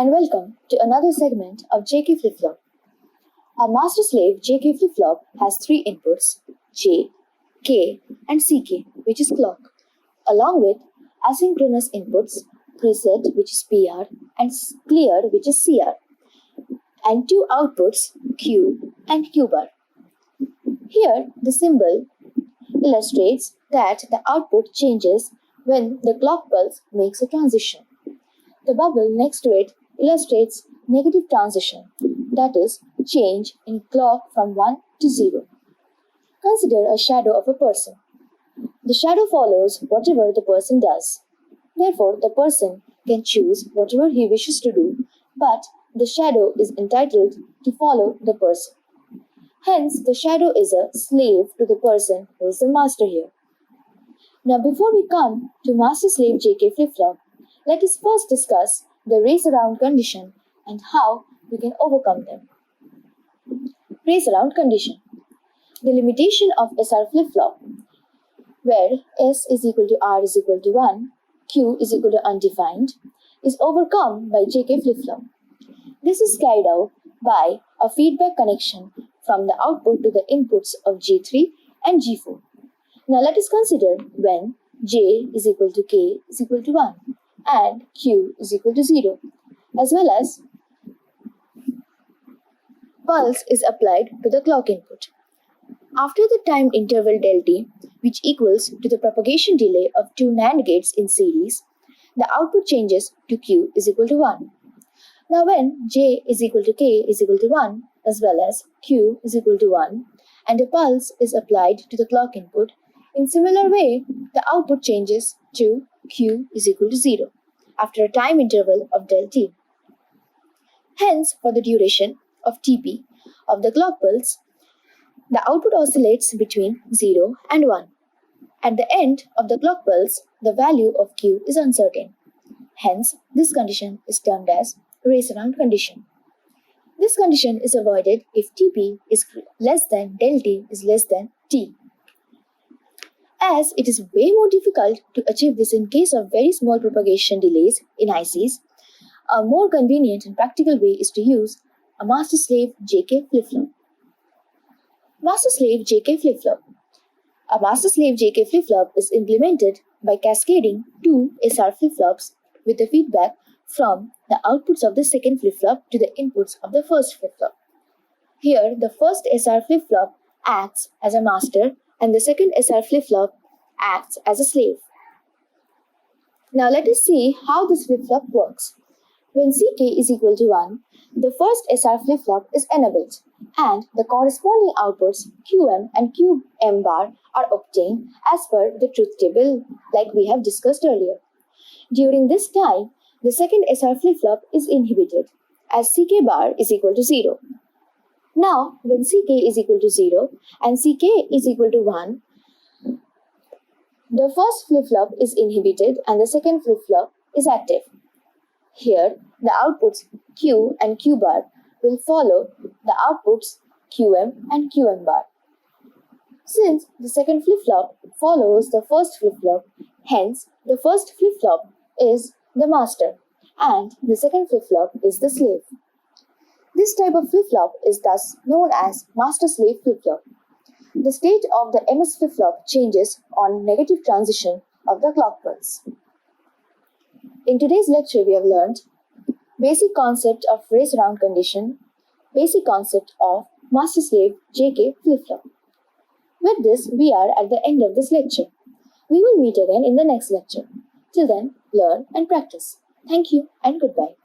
and welcome to another segment of JK Flip-Flop. Our master-slave JK Flip-Flop has three inputs, J, K and CK, which is clock, along with asynchronous inputs, preset, which is PR, and clear, which is CR, and two outputs, Q and Q bar. Here, the symbol illustrates that the output changes when the clock pulse makes a transition. The bubble next to it illustrates negative transition, that is, change in clock from 1 to 0. Consider a shadow of a person. The shadow follows whatever the person does. Therefore, the person can choose whatever he wishes to do, but the shadow is entitled to follow the person. Hence, the shadow is a slave to the person who is the master here. Now, before we come to master-slave JK flip-flop, let us first discuss the race-around condition and how we can overcome them. Race-around condition. The limitation of SR flip-flop, where S is equal to R is equal to 1, Q is equal to undefined, is overcome by JK flip-flop. This is carried out by a feedback connection from the output to the inputs of G3 and G4. Now let us consider when J is equal to K is equal to 1 and Q is equal to 0, as well as pulse is applied to the clock input. After the time interval del t, which equals to the propagation delay of two NAND gates in series, the output changes to Q is equal to 1. Now when J is equal to K is equal to 1, as well as Q is equal to 1, and a pulse is applied to the clock input, in similar way, the output changes to Q is equal to 0 after a time interval of del t. Hence, for the duration of Tp of the clock pulse, the output oscillates between 0 and 1. At the end of the clock pulse, the value of Q is uncertain. Hence, this condition is termed as race-around condition. This condition is avoided if Tp is less than del t is less than T. As it is way more difficult to achieve this in case of very small propagation delays in ICs, a more convenient and practical way is to use a master-slave JK flip-flop. Master-slave JK flip-flop. A master-slave JK flip-flop is implemented by cascading two SR flip-flops with the feedback from the outputs of the second flip-flop to the inputs of the first flip-flop. Here, the first SR flip-flop acts as a master and the second SR flip-flop acts as a slave. Now let us see how this flip-flop works. When CK is equal to 1, the first SR flip-flop is enabled and the corresponding outputs QM and QM bar are obtained as per the truth table like we have discussed earlier. During this time, the second SR flip-flop is inhibited as CK bar is equal to 0. Now, when CK is equal to 0 and CK is equal to 1, the first flip-flop is inhibited and the second flip-flop is active. Here, the outputs Q and Q bar will follow the outputs QM and QM bar. Since the second flip-flop follows the first flip-flop, hence the first flip-flop is the master and the second flip-flop is the slave. This type of flip-flop is thus known as master-slave flip-flop. The state of the MS flip-flop changes on negative transition of the clock pulse. In today's lecture, we have learned basic concept of race-around condition, basic concept of master-slave JK flip-flop. With this, we are at the end of this lecture. We will meet again in the next lecture. Till then, learn and practice. Thank you and goodbye.